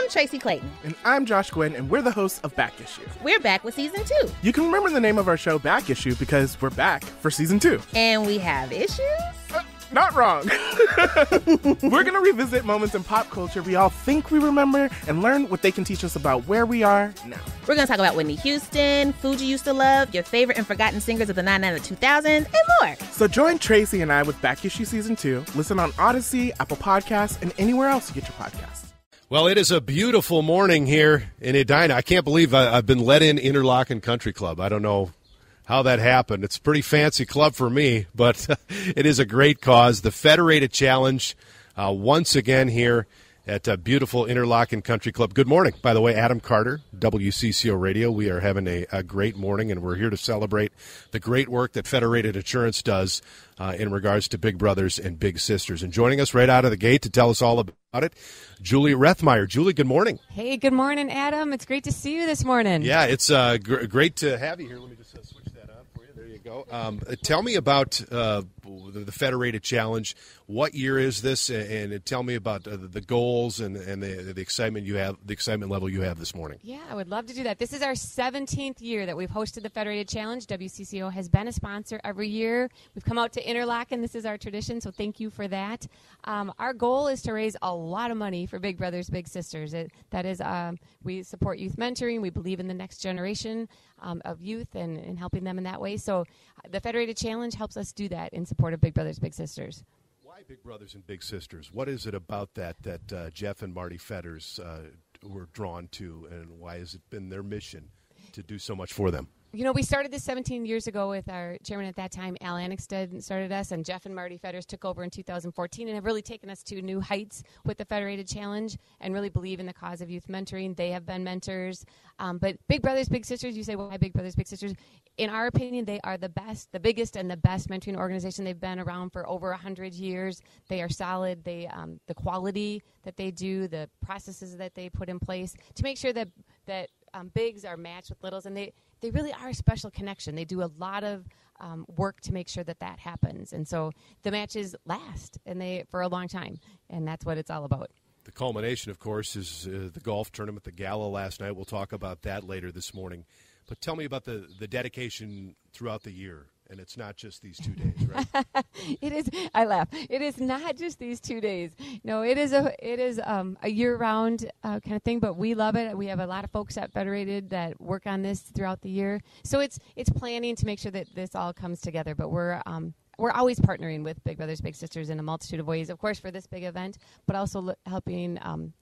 Tracy Clayton. And I'm Josh Gwynn, and we're the hosts of Back Issue. We're back with Season 2. You can remember the name of our show, Back Issue, because we're back for Season 2. And we have issues? Not wrong. We're going to revisit moments in pop culture we all think we remember and learn what they can teach us about where we are now. We're going to talk about Whitney Houston, food you used to love, your favorite and forgotten singers of the 90s and 2000s, and more. So join Tracy and I with Back Issue Season 2. Listen on Odyssey, Apple Podcasts, and anywhere else you get your podcasts. Well, it is a beautiful morning here in Edina. I can't believe I've been let in Interlochen Country Club. I don't know how that happened. It's a pretty fancy club for me, but it is a great cause. The Federated Challenge once again here at beautiful Interlochen Country Club. Good morning, by the way, Adam Carter, WCCO Radio. We are having a great morning, and we're here to celebrate the great work that Federated Insurance does in regards to Big Brothers and Big Sisters. And joining us right out of the gate to tell us all about it, Julie Rethmeyer. Julie, good morning. Hey, good morning, Adam. It's great to see you this morning. Yeah, it's great to have you here. Let me just switch that on for you. There you go. Tell me about the Federated Challenge. What year is this? And tell me about the goals and the excitement you have, the excitement level you have this morning. Yeah, I would love to do that. This is our 17th year that we've hosted the Federated Challenge. WCCO has been a sponsor every year. We've come out to Interlochen. This is our tradition, so thank you for that. Our goal is to raise a lot of money for Big Brothers, Big Sisters. We support youth mentoring. We believe in the next generation of youth and helping them in that way. So the Federated Challenge helps us do that in support of Big Brothers, Big Sisters. Why Big Brothers and Big Sisters? What is it about that Jeff and Marty Fetters were drawn to, and why has it been their mission to do so much for them? You know, we started this 17 years ago with our chairman at that time, Al Annixted, started us, and Jeff and Marty Fetters took over in 2014 and have really taken us to new heights with the Federated Challenge and really believe in the cause of youth mentoring. They have been mentors. But Big Brothers, Big Sisters, you say, why Big Brothers, Big Sisters? In our opinion, they are the best, the biggest and the best mentoring organization. They've been around for over 100 years. They are solid. They the quality that they do, the processes that they put in place to make sure that bigs are matched with littles, and they really are a special connection. They do a lot of work to make sure that happens. And so the matches last for a long time, and that's what it's all about. The culmination, of course, is the golf tournament, the gala last night. We'll talk about that later this morning. But tell me about the dedication throughout the year. And it's not just these 2 days, right? It is. I laugh. It is not just these 2 days. No, it is a year-round kind of thing. But we love it. We have a lot of folks at Federated that work on this throughout the year. So it's planning to make sure that this all comes together. But we're always partnering with Big Brothers Big Sisters in a multitude of ways. Of course, for this big event, but also helping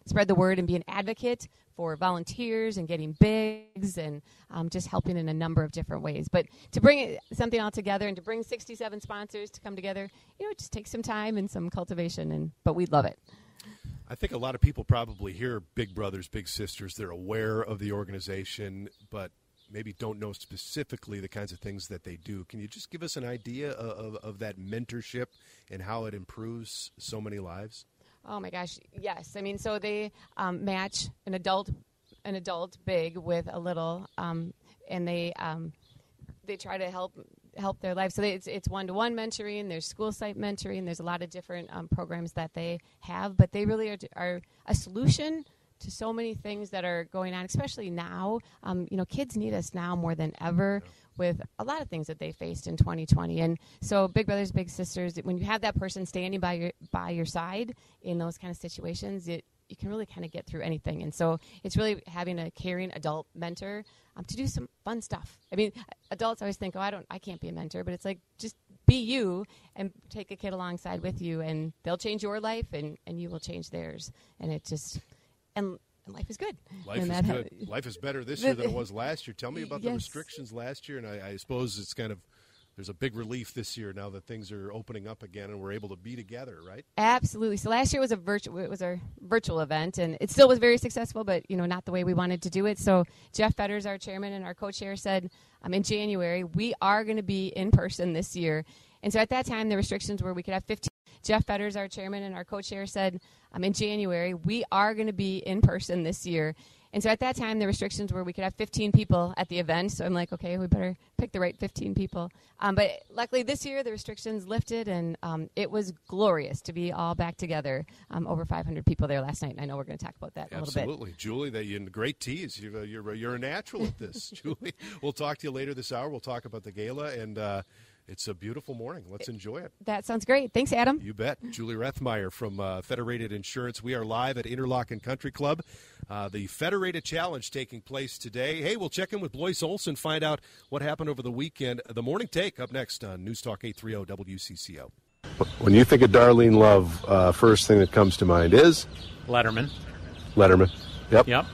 spread the word and be an advocate for volunteers and getting bigs and just helping in a number of different ways. But to bring something all together and to bring 67 sponsors to come together, it just takes some time and some cultivation, but we love it. I think a lot of people probably hear Big Brothers, Big Sisters. They're aware of the organization, but maybe don't know specifically the kinds of things that they do. Can you just give us an idea of that mentorship and how it improves so many lives? Oh my gosh, yes. I mean, so they match an adult big with a little, and they try to help their lives. So it's one-to-one mentoring. There's school site mentoring. There's a lot of different programs that they have, but they really are a solution to so many things that are going on, especially now. Kids need us now more than ever with a lot of things that they faced in 2020. And so Big Brothers, Big Sisters, when you have that person standing by your side in those kind of situations, you can really kind of get through anything. And so it's really having a caring adult mentor to do some fun stuff. I mean, adults always think, I can't be a mentor, but it's like, just be you and take a kid alongside with you, and they'll change your life and you will change theirs. And it just... And life is good. Life is good. Life is better this year than it was last year. Tell me about the restrictions last year, and I suppose it's there's a big relief this year now that things are opening up again and we're able to be together, right? Absolutely. So last year was a virtual event, and it still was very successful, but not the way we wanted to do it. So Jeff Fetters, our chairman and our co-chair, said in January, we are going to be in person this year. And so at that time, the restrictions were we could have 15. Jeff Fetters, our chairman and our co-chair, said in January, we are going to be in person this year. And so at that time, the restrictions were we could have 15 people at the event. So I'm like, okay, we better pick the right 15 people. But luckily this year, the restrictions lifted, and it was glorious to be all back together. Over 500 people there last night, and I know we're going to talk about that a little bit. Absolutely. Julie, great tease. You're a natural at this, Julie. We'll talk to you later this hour. We'll talk about the gala, and it's a beautiful morning. Let's enjoy it. That sounds great. Thanks, Adam. You bet. Julie Rethmeyer from Federated Insurance. We are live at Interlochen Country Club. The Federated Challenge taking place today. Hey, we'll check in with Blois Olson, find out what happened over the weekend. The Morning Take up next on News Talk 830 WCCO. When you think of Darlene Love, first thing that comes to mind is? Letterman. Yep.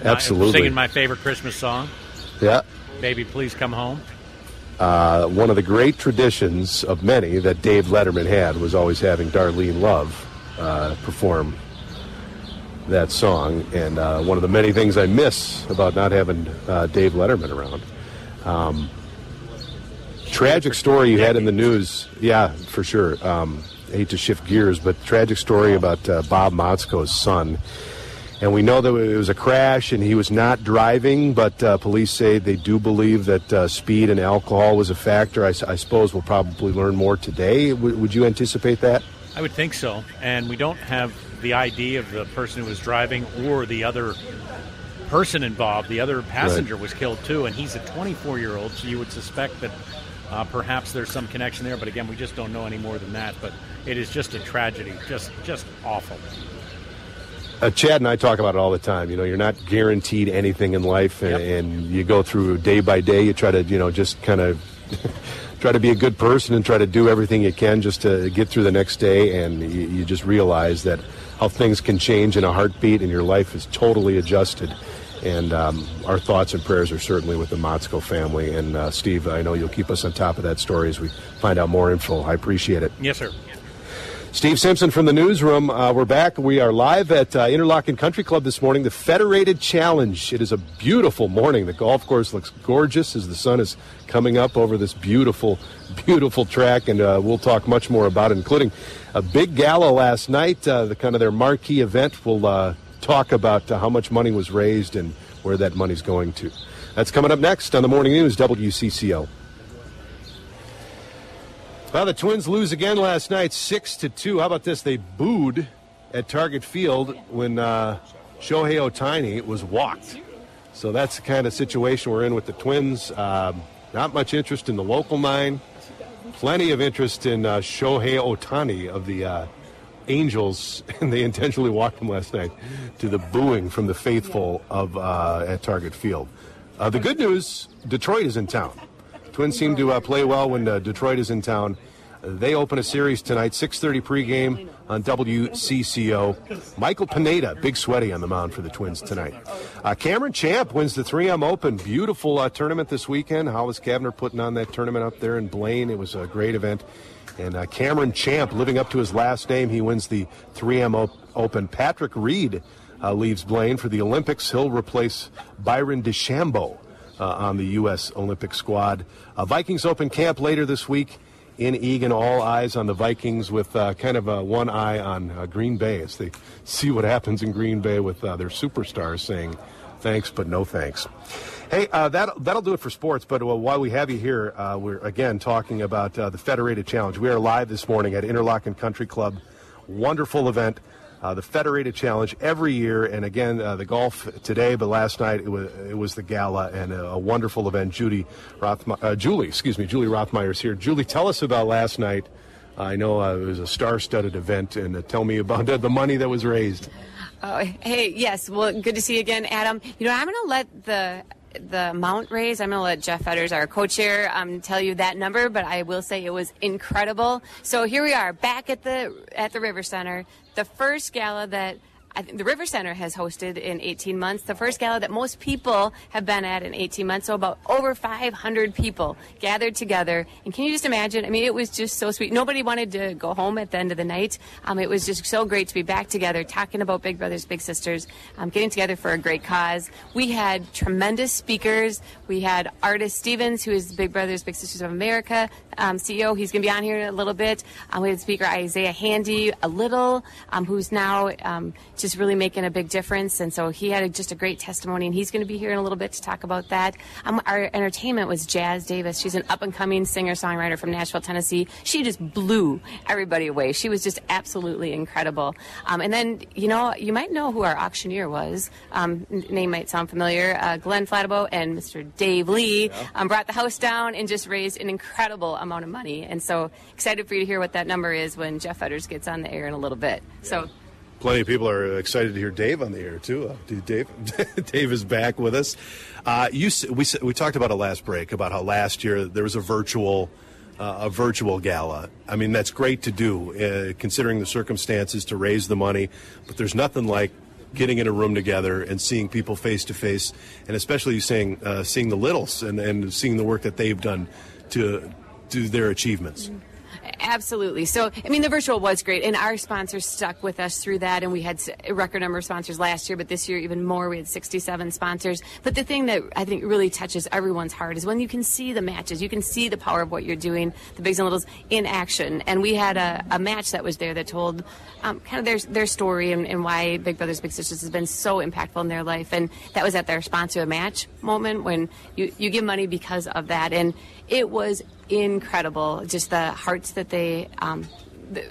Absolutely. Singing my favorite Christmas song. Yeah. Baby, Please Come Home. One of the great traditions of many that Dave Letterman had was always having Darlene Love perform that song. And one of the many things I miss about not having Dave Letterman around. Tragic story you had in the news. Yeah, for sure. I hate to shift gears, but tragic story about Bob Motzko's son. And we know that it was a crash and he was not driving, but police say they do believe that speed and alcohol was a factor. I suppose we'll probably learn more today. Would you anticipate that? I would think so. And we don't have the ID of the person who was driving or the other person involved. The other passenger was killed too, and he's a 24-year-old, so you would suspect that perhaps there's some connection there. But again, we just don't know any more than that. But it is just a tragedy, just awful. Chad and I talk about it all the time. You know, you're not guaranteed anything in life, and you go through day by day. You try to, just kind of try to be a good person and try to do everything you can just to get through the next day. And you just realize that how things can change in a heartbeat, and your life is totally adjusted. And our thoughts and prayers are certainly with the Motzko family. And Steve, I know you'll keep us on top of that story as we find out more info. I appreciate it. Yes, sir. Steve Simpson from the newsroom. We're back. We are live at Interlochen Country Club this morning, the Federated Challenge. It is a beautiful morning. The golf course looks gorgeous as the sun is coming up over this beautiful, beautiful track, and we'll talk much more about it, including a big gala last night, their marquee event. We'll talk about how much money was raised and where that money's going to. That's coming up next on the Morning News, WCCO. Well, the Twins lose again last night, 6-2. How about this? They booed at Target Field when Shohei Ohtani was walked. So that's the kind of situation we're in with the Twins. Not much interest in the local nine. Plenty of interest in Shohei Ohtani of the Angels, and they intentionally walked him last night to the booing from the faithful of at Target Field. The good news, Detroit is in town. Twins seem to play well when Detroit is in town. They open a series tonight, 6:30 pregame on WCCO. Michael Pineda, big sweaty on the mound for the Twins tonight. Cameron Champ wins the 3M Open. Beautiful tournament this weekend. Hollis Kavner putting on that tournament up there in Blaine. It was a great event. And Cameron Champ, living up to his last name, he wins the 3M Open. Patrick Reed leaves Blaine for the Olympics. He'll replace Byron DeChambeau on the U.S. Olympic squad. Vikings Open camp later this week in Eagan. All eyes on the Vikings with one eye on Green Bay as they see what happens in Green Bay with their superstars saying thanks but no thanks. Hey, that'll do it for sports, but while we have you here, we're again talking about the Federated Challenge. We are live this morning at Interlochen Country Club. Wonderful event. The Federated Challenge every year, and again, the golf today, but last night it was the gala, and a wonderful event. Julie Rothmeyer is here. Julie, tell us about last night. I know it was a star-studded event, and tell me about the money that was raised. Hey, yes, well, good to see you again, Adam. I'm going to let the amount raised. I'm going to let Jeff Fetters, our co-chair, tell you that number, but I will say it was incredible. So here we are back at the River Center, the first gala that I think the River Center has hosted in 18 months, the first gala that most people have been at in 18 months, so about over 500 people gathered together. And can you just imagine? I mean, it was just so sweet. Nobody wanted to go home at the end of the night. It was just so great to be back together, talking about Big Brothers, Big Sisters, getting together for a great cause. We had tremendous speakers. We had Artis Stevens, who is Big Brothers, Big Sisters of America CEO. He's going to be on here in a little bit. We had speaker Isaiah Handy, who's now just just really making a big difference. And so he had just a great testimony, and he's going to be here in a little bit to talk about that. Our entertainment was Jazz Davis. She's an up-and-coming singer-songwriter from Nashville, Tennessee. She just blew everybody away. She was just absolutely incredible. And then, you might know who our auctioneer was. Name might sound familiar. Glenn Flattabo and Mr. Dave Lee brought the house down and just raised an incredible amount of money. And so excited for you to hear what that number is when Jeff Fetters gets on the air in a little bit. So plenty of people are excited to hear Dave on the air too. Dave is back with us. We talked about it last break, about how last year there was a virtual gala. I mean, that's great to do, considering the circumstances, to raise the money. But there's nothing like getting in a room together and seeing people face to face, and especially seeing the Littles and seeing the work that they've done to do their achievements. Absolutely. So, I mean, the virtual was great, and our sponsors stuck with us through that, and we had a record number of sponsors last year, but this year even more. We had 67 sponsors. But the thing that I think really touches everyone's heart is when you can see the matches, you can see the power of what you're doing, the Bigs and Littles, in action. And we had a match that was there that told kind of their story and why Big Brothers Big Sisters has been so impactful in their life. And that was at their sponsor match moment, when you give money because of that. And it was incredible, just the hearts that they,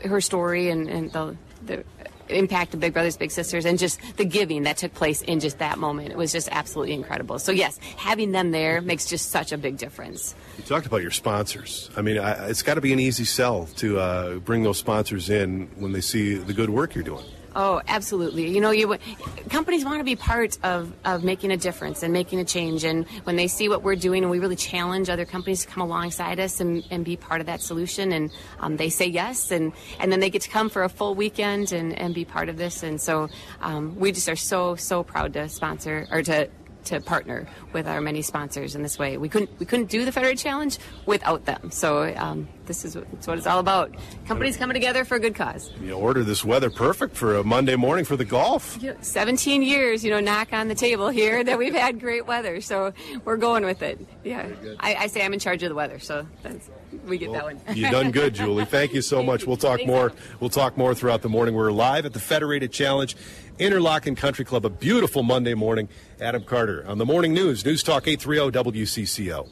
her story and the impact of Big Brothers Big Sisters, and just the giving that took place in just that moment. It was just absolutely incredible. So yes, having them there makes just such a big difference. You talked about your sponsors. I mean, it's got to be an easy sell to bring those sponsors in when they see the good work you're doing. Oh, absolutely. Companies want to be part of making a difference and making a change. And when they see what we're doing, and we really challenge other companies to come alongside us and be part of that solution, and they say yes, and then they get to come for a full weekend and be part of this. And so we just are so proud to sponsor, or to partner with our many sponsors in this way. We couldn't do the Federated Challenge without them. So this is what it's all about. Companies coming together for a good cause. You order this weather perfect for a Monday morning for the golf. 17 years, knock on the table here that we've had great weather. So we're going with it. Yeah. I say I'm in charge of the weather, so we get that one. You've done good, Julie. Thank you so much. We'll talk more. We'll talk more throughout the morning. We're live at the Federated Challenge, Interlochen Country Club, a beautiful Monday morning. Adam Carter on the Morning News, News Talk 830 WCCO.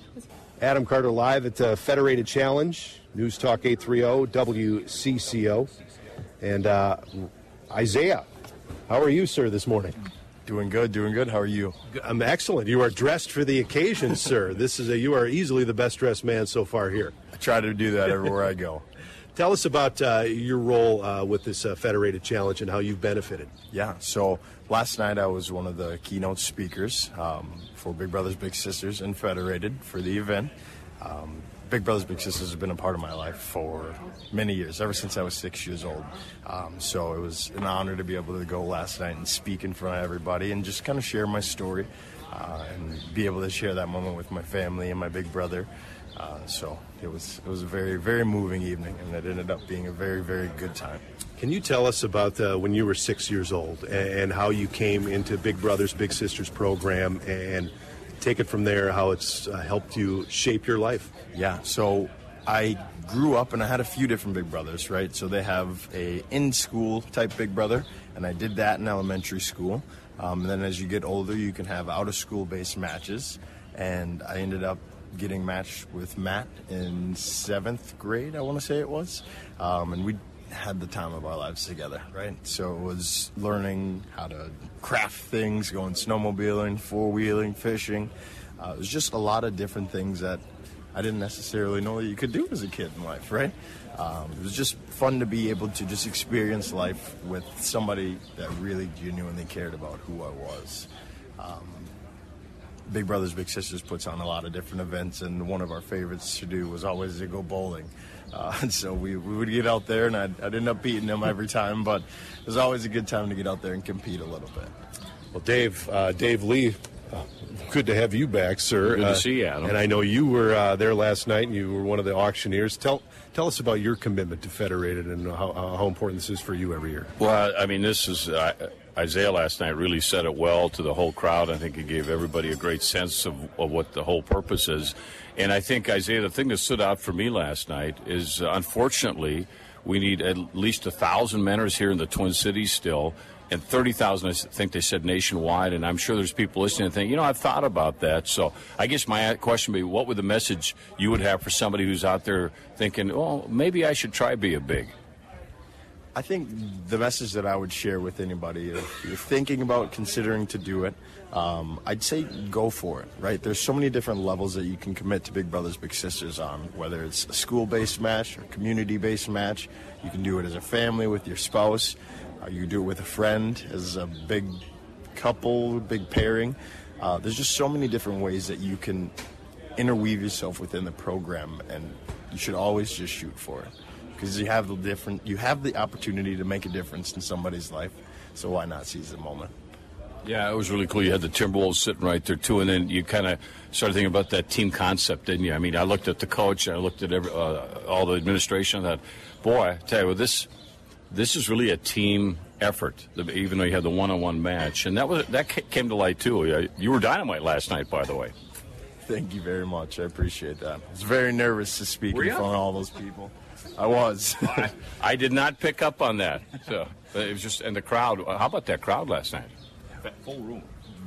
Adam Carter live at Federated Challenge, News Talk 830 WCCO. And Isaiah, how are you, sir, this morning? Doing good. How are you? I'm excellent. You are dressed for the occasion, sir. You are easily the best dressed man so far here. I try to do that everywhere I go. Tell us about your role with this Federated Challenge and how you've benefited. Yeah, so last night I was one of the keynote speakers for Big Brothers Big Sisters and Federated for the event. Big Brothers Big Sisters has been a part of my life for many years, ever since I was 6 years old. So it was an honor to be able to go last night and speak in front of everybody and just kind of share my story and be able to share that moment with my family and my big brother. So it was a very, very moving evening, and it ended up being a very, very good time. Can you tell us about when you were 6 years old and how you came into Big Brothers Big Sisters program, and take it from there, how it's helped you shape your life? Yeah, so I grew up and I had a few different big brothers, right? So they have a in-school type big brother, and I did that in elementary school. And then as you get older, you can have out-of-school based matches, and I ended up getting matched with Matt in 7th grade, I want to say it was. And we had the time of our lives together, right? So it was learning how to craft things, going snowmobiling, four-wheeling, fishing. It was just a lot of different things that I didn't necessarily know that you could do as a kid in life, right? It was just fun to be able to just experience life with somebody that really genuinely cared about who I was. Big Brothers Big Sisters puts on a lot of different events, and one of our favorites to do was always to go bowling. And so we would get out there, and I'd end up beating them every time, but it was always a good time to get out there and compete a little bit. Well, Dave Lee, good to have you back, sir. Good to see you, Adam. And I know you were there last night, and you were one of the auctioneers. Tell us about your commitment to Federated and how important this is for you every year. Well, I mean, this is Isaiah last night really said it well to the whole crowd. I think it gave everybody a great sense of what the whole purpose is. And I think, Isaiah, the thing that stood out for me last night is, unfortunately, we need at least 1,000 mentors here in the Twin Cities still. and 30,000, I think they said nationwide, and I'm sure there's people listening and thinking, I've thought about that. So I guess my question would be, what would the message you would have for somebody who's out there thinking, maybe I should try be a big? I think the message that I would share with anybody, if you're thinking about considering to do it, I'd say go for it, right? There's so many different levels that you can commit to Big Brothers Big Sisters on, whether it's a school-based match or community-based match. You can do it as a family with your spouse. You can do it with a friend as a big couple, big pairing. There's just so many different ways that you can interweave yourself within the program, and you should always just shoot for it. Because you have the opportunity to make a difference in somebody's life, so why not seize the moment? Yeah, it was really cool. You had the Timberwolves sitting right there, too, and then you kind of started thinking about that team concept, didn't you? I mean, I looked at the coach, I looked at all the administration, and thought, boy, I tell you, this is really a team effort, even though you had the one-on-one match. And that came to light, too. You were dynamite last night, by the way. Thank you very much. I appreciate that. I was very nervous to speak in front of all those people. I was. I did not pick up on that. So it was just, and the crowd. How about that crowd last night? Full room.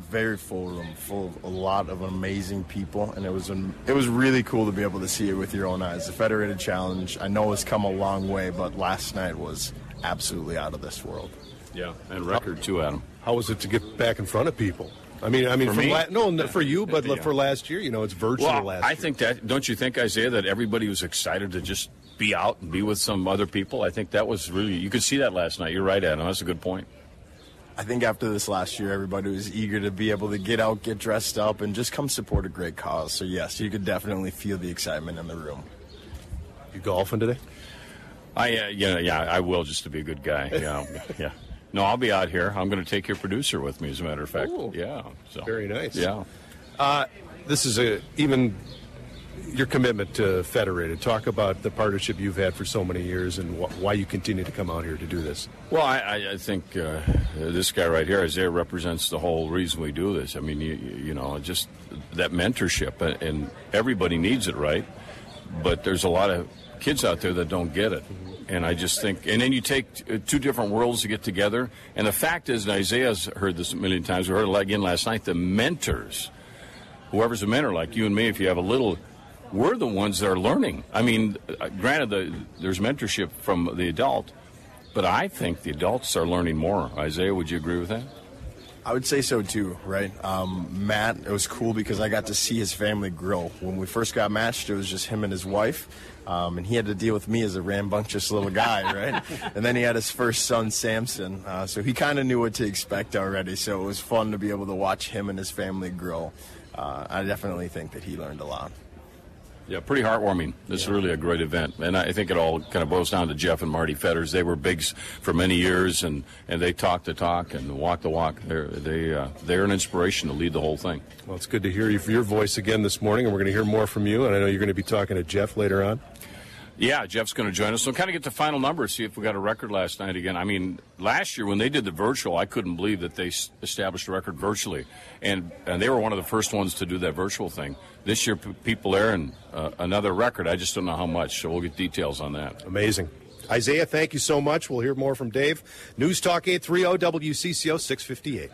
Very full room, full of a lot of amazing people, and it was really cool to be able to see it with your own eyes. The Federated Challenge, I know, has come a long way, but last night was absolutely out of this world. Yeah, and record too, Adam. How was it to get back in front of people? I mean, for me? No, for you, but for last year, it's virtual last year. I think that, don't you think, Isaiah, that everybody was excited to just be out and be with some other people? I think that was really, you could see that last night. You're right, Adam. That's a good point. I think after this last year, everybody was eager to be able to get out, get dressed up, and just come support a great cause. So, yes, you could definitely feel the excitement in the room. You golfing today? I will, just to be a good guy. Yeah. No, I'll be out here. I'm going to take your producer with me, as a matter of fact. Ooh, yeah. So. Very nice. Yeah. This is even your commitment to Federated. Talk about the partnership you've had for so many years and why you continue to come out here to do this. Well, I think this guy right here, Isaiah, represents the whole reason we do this. I mean, just that mentorship, and everybody needs it, right? But there's a lot of kids out there that don't get it. And I just think, and then you take two different worlds to get together. And the fact is, and Isaiah's heard this a million times, we heard it again last night, the mentors, whoever's a mentor, like you and me, if you have a little, we're the ones that are learning. I mean, granted, there's mentorship from the adult, but I think the adults are learning more. Isaiah, would you agree with that? I would say so, too, right? Matt, it was cool because I got to see his family grow. When we first got matched, it was just him and his wife, and he had to deal with me as a rambunctious little guy, right? And then he had his first son, Samson, so he kind of knew what to expect already, so it was fun to be able to watch him and his family grow. I definitely think that he learned a lot. Yeah, pretty heartwarming. This is really a great event. And I think it all kind of boils down to Jeff and Marty Fetters. They were bigs for many years, and they talk the talk and walk the walk. They're an inspiration to lead the whole thing. Well, it's good to hear your voice again this morning, and we're going to hear more from you. And I know you're going to be talking to Jeff later on. Yeah, Jeff's going to join us. So kind of get the final numbers, see if we got a record last night again. I mean, last year when they did the virtual, I couldn't believe that they established a record virtually. And they were one of the first ones to do that virtual thing. This year, people there, and another record. I just don't know how much, so we'll get details on that. Amazing. Isaiah, thank you so much. We'll hear more from Dave. News Talk 830 WCCO 658.